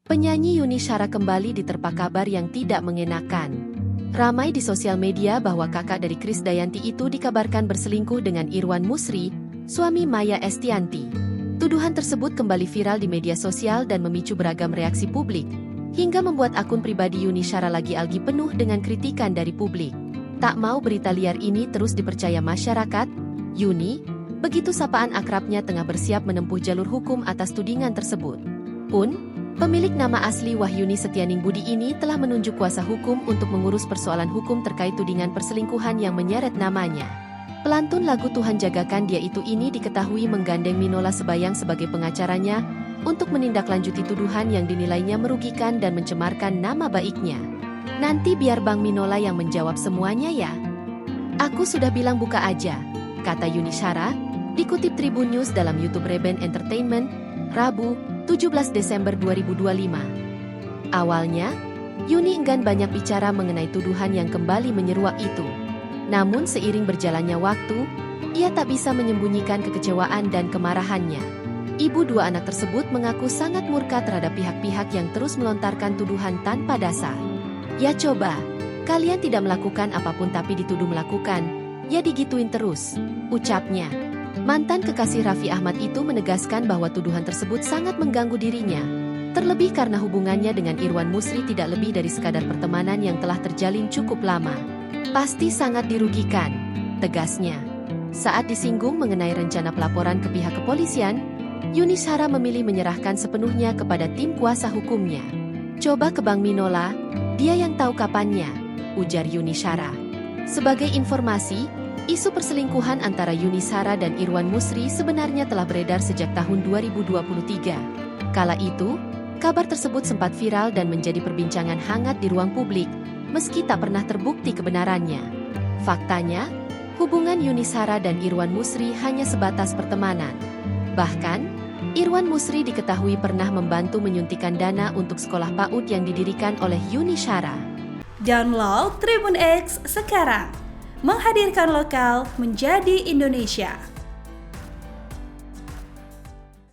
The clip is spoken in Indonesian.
Penyanyi Yuni Shara kembali diterpa kabar yang tidak mengenakan. Ramai di sosial media bahwa kakak dari Krisdayanti itu dikabarkan berselingkuh dengan Irwan Musri, suami Maya Estianty. Tuduhan tersebut kembali viral di media sosial dan memicu beragam reaksi publik, hingga membuat akun pribadi Yuni Shara lagi-lagi penuh dengan kritikan dari publik. Tak mau berita liar ini terus dipercaya masyarakat, Yuni, begitu sapaan akrabnya tengah bersiap menempuh jalur hukum atas tudingan tersebut. Pun, pemilik nama asli Wahyuni Setianing Budi ini telah menunjuk kuasa hukum untuk mengurus persoalan hukum terkait tudingan perselingkuhan yang menyeret namanya. Pelantun lagu Tuhan Jagakan Dia Itu ini diketahui menggandeng Minola Sebayang sebagai pengacaranya untuk menindaklanjuti tuduhan yang dinilainya merugikan dan mencemarkan nama baiknya. Nanti biar Bang Minola yang menjawab semuanya ya. Aku sudah bilang buka aja, kata Yuni Shara, dikutip Tribun News dalam YouTube Reben Entertainment, Rabu, 17 Desember 2025. Awalnya, Yuni enggan banyak bicara mengenai tuduhan yang kembali menyeruak itu. Namun seiring berjalannya waktu, ia tak bisa menyembunyikan kekecewaan dan kemarahannya. Ibu dua anak tersebut mengaku sangat murka terhadap pihak-pihak yang terus melontarkan tuduhan tanpa dasar. Ya coba, kalian tidak melakukan apapun tapi dituduh melakukan, ya digituin terus, ucapnya. Mantan kekasih Raffi Ahmad itu menegaskan bahwa tuduhan tersebut sangat mengganggu dirinya, terlebih karena hubungannya dengan Irwan Musri tidak lebih dari sekadar pertemanan yang telah terjalin cukup lama. Pasti sangat dirugikan, tegasnya. Saat disinggung mengenai rencana pelaporan ke pihak kepolisian, Yuni Shara memilih menyerahkan sepenuhnya kepada tim kuasa hukumnya. Coba ke Bang Minola, dia yang tahu kapannya, ujar Yuni Shara. Sebagai informasi, isu perselingkuhan antara Yuni Shara dan Irwan Musri sebenarnya telah beredar sejak tahun 2023. Kala itu, kabar tersebut sempat viral dan menjadi perbincangan hangat di ruang publik, meski tak pernah terbukti kebenarannya. Faktanya, hubungan Yuni Shara dan Irwan Musri hanya sebatas pertemanan. Bahkan, Irwan Musri diketahui pernah membantu menyuntikkan dana untuk sekolah PAUD yang didirikan oleh Yuni Shara. Download Tribun X sekarang. Menghadirkan lokal menjadi Indonesia.